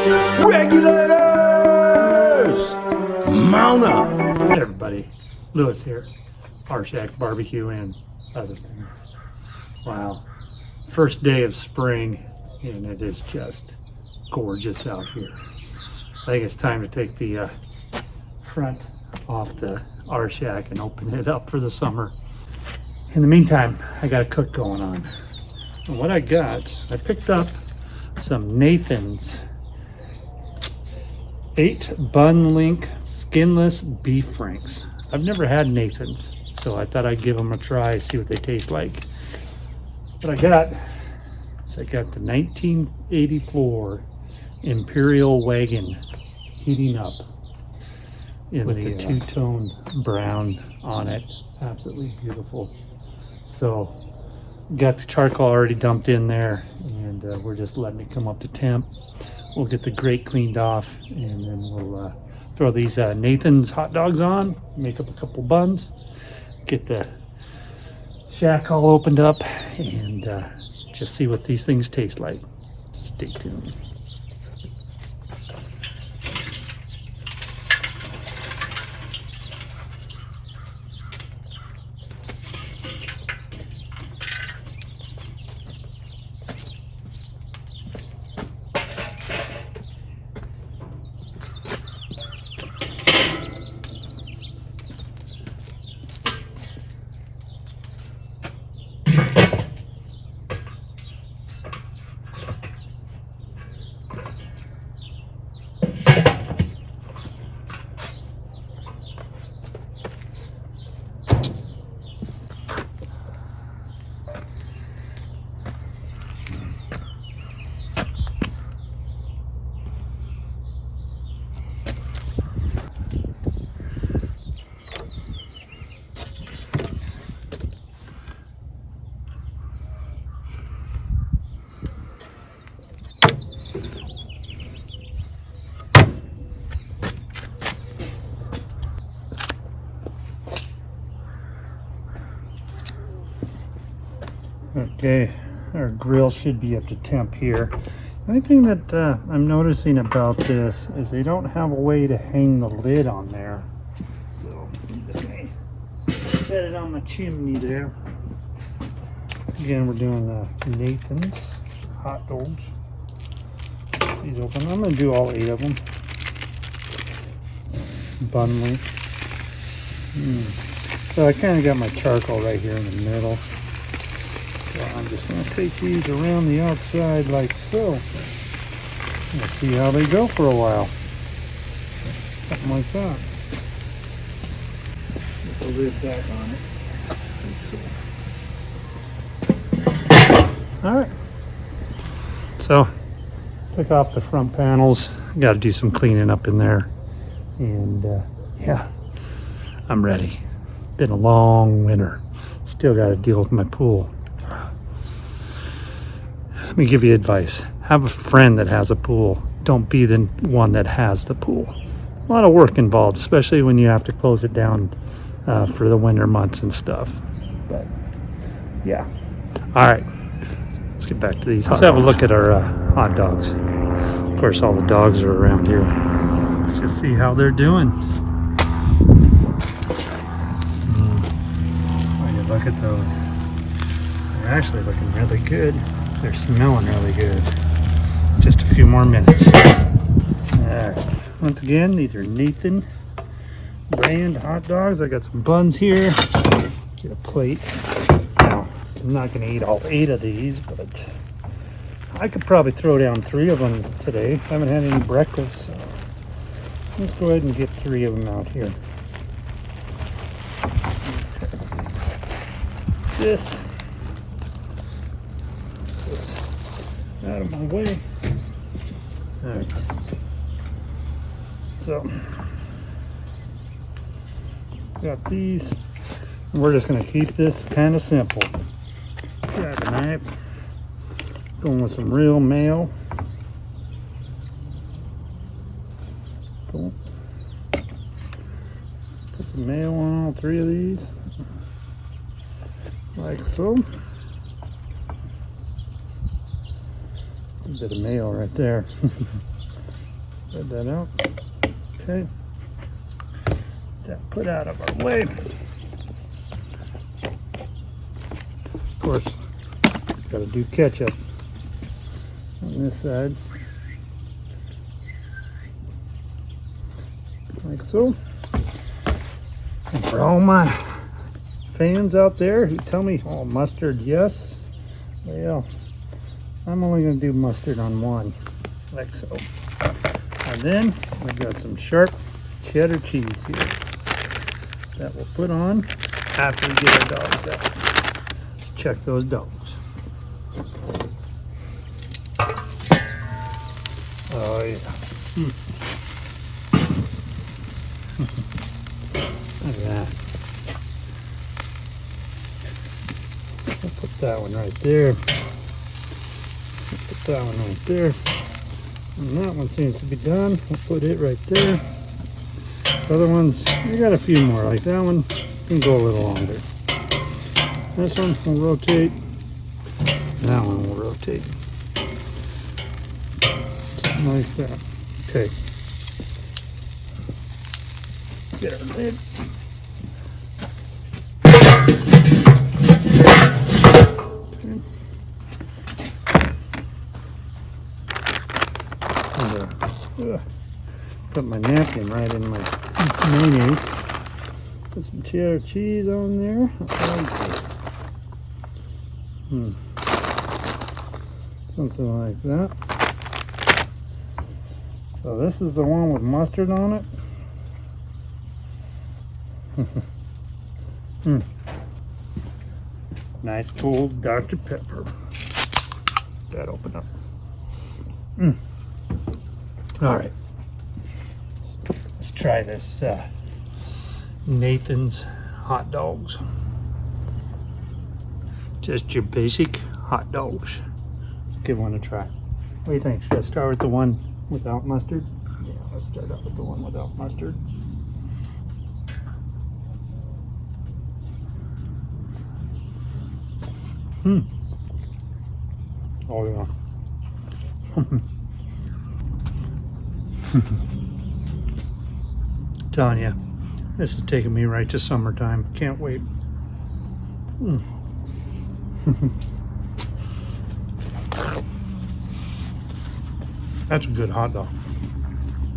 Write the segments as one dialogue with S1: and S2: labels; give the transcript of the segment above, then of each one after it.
S1: Regulators! Mount up!
S2: Hey everybody, Lewis here, Rshackbbq and other things. Wow, first day of spring and it is just gorgeous out here. I think it's time to take the front off the Rshack and open it up for the summer. In the meantime, I got a cook going on. And what I picked up some Nathan's 8 bun link skinless beef franks. I've never had Nathan's, so I thought I'd give them a try, see what they taste like. What I got is I got the 1984 Imperial wagon heating up with the two-tone brown on it. Absolutely beautiful. So got the charcoal already dumped in there, and we're just letting it come up to temp. We'll get the grate cleaned off, and then we'll throw these Nathan's hot dogs on, make up a couple buns, get the shack all opened up, and just see what these things taste like. Stay tuned. Okay, our grill should be up to temp here. The only thing that I'm noticing about this is they don't have a way to hang the lid on there. So I'm just gonna set it on the chimney there. Again, we're doing Nathan's hot dogs. These open. I'm gonna do all 8 of them. Bun link. So I kind of got my charcoal right here in the middle. So I'm just going to take these around the outside like so. We'll see how they go for a while. Something like that. Put the lid back on it. Alright. So, took off the front panels. Got to do some cleaning up in there. And yeah, I'm ready. Been a long winter. Still got to deal with my pool. Let me give you advice. Have a friend that has a pool. Don't be the one that has the pool. A lot of work involved, especially when you have to close it down for the winter months and stuff. But yeah. All right. Let's get back to these. Let's have a look at our hot dogs. Of course, all the dogs are around here. Let's just see how they're doing. Oh, yeah, look at those. They're actually looking really good. They're smelling really good. Just a few more minutes. Alright. Once again, these are Nathan brand hot dogs. I got some buns here. Get a plate. Now, I'm not going to eat all 8 of these, but I could probably throw down 3 of them today. I haven't had any breakfast, so let's go ahead and get 3 of them out here. This out of my way. All right. So got these. We're just going to keep this kind of simple. Grab a knife. Going with some real mayo. Cool. Put some mayo on all 3 of these. Like so. A bit of mayo right there. Spread that out. Okay. That put out of our way. Of course, got to do ketchup on this side. Like so. And for all my fans out there who tell me, oh, mustard, yes. Well, I'm only going to do mustard on one, like so. And then I've got some sharp cheddar cheese here that we'll put on after we get our dogs out. Let's check those dogs. Oh yeah. Look at that. We'll put that one right there. Put that one right there. And that one seems to be done. We'll put it right there. Other ones, we got a few more. Like that one can go a little longer. This one will rotate. That one will rotate. Something like that. Okay. Get our lid. Put my napkin right in my mayonnaise. Put some cheddar cheese on there. Something like that. So this is the one with mustard on it. Nice cold Dr. Pepper. That open up. All right. Let's try this Nathan's hot dogs. Just your basic hot dogs. Let's give one a try. What do you think? Should I start with the one without mustard? Yeah, let's start out with the one without mustard. Oh yeah. Telling you, this is taking me right to summertime. Can't wait. That's a good hot dog.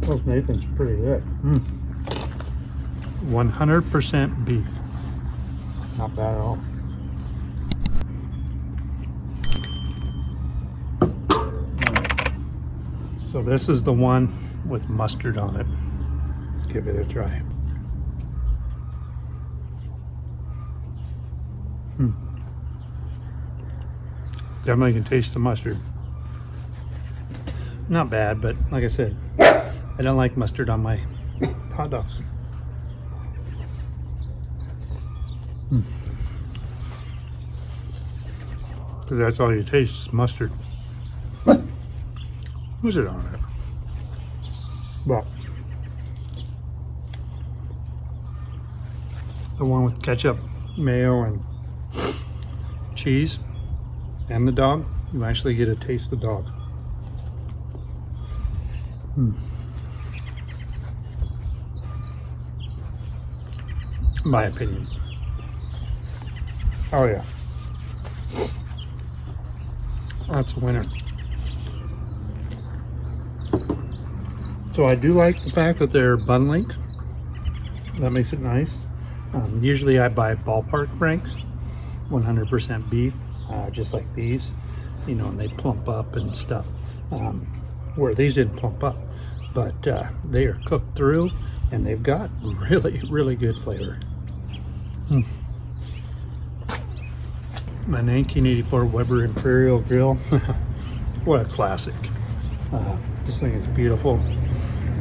S2: Those Nathan's pretty good. 100% beef. Not bad at all. So this is the one with mustard on it. Let's give it a try. Definitely can taste the mustard. Not bad, but like I said, I don't like mustard on my hot dogs. Because that's all you taste is mustard. Who's it on it? Well, the one with ketchup, mayo, and cheese, and the dog, you actually get to taste the dog. My opinion. Oh yeah. That's a winner. So I do like the fact that they're bun length. That makes it nice. Usually I buy ballpark franks, 100% beef, just like these, you know, and they plump up and stuff. Where these didn't plump up, but they are cooked through and they've got really, really good flavor. My 1984 Weber Imperial grill. What a classic. This thing is beautiful.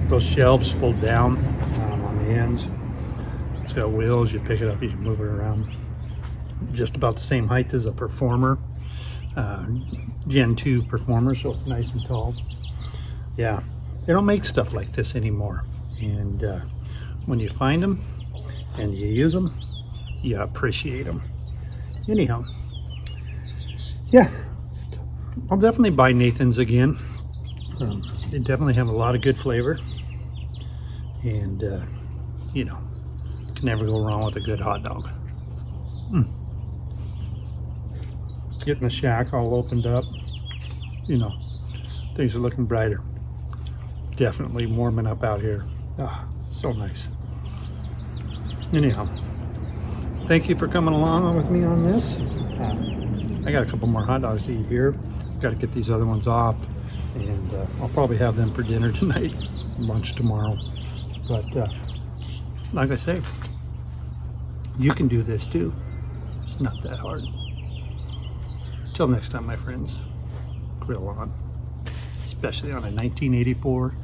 S2: Those shelves fold down on the ends. It's got wheels. You pick it up, you can move it around. Just about the same height as a Performer, Gen 2 Performer, so it's nice and tall. Yeah, they don't make stuff like this anymore. And when you find them and you use them, you appreciate them. Anyhow, yeah, I'll definitely buy Nathan's again. They definitely have a lot of good flavor, and you know, can never go wrong with a good hot dog. Getting the shack all opened up, you know, things are looking brighter. Definitely warming up out here. Ah, so nice. Anyhow, thank you for coming along with me on this. I got a couple more hot dogs to eat here. Got to get these other ones off, and I'll probably have them for dinner tonight, lunch tomorrow. But like I say, you can do this too. It's not that hard. Till next time, my friends, grill on, especially on a 1984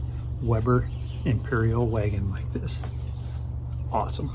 S2: Weber Imperial wagon like this. Awesome.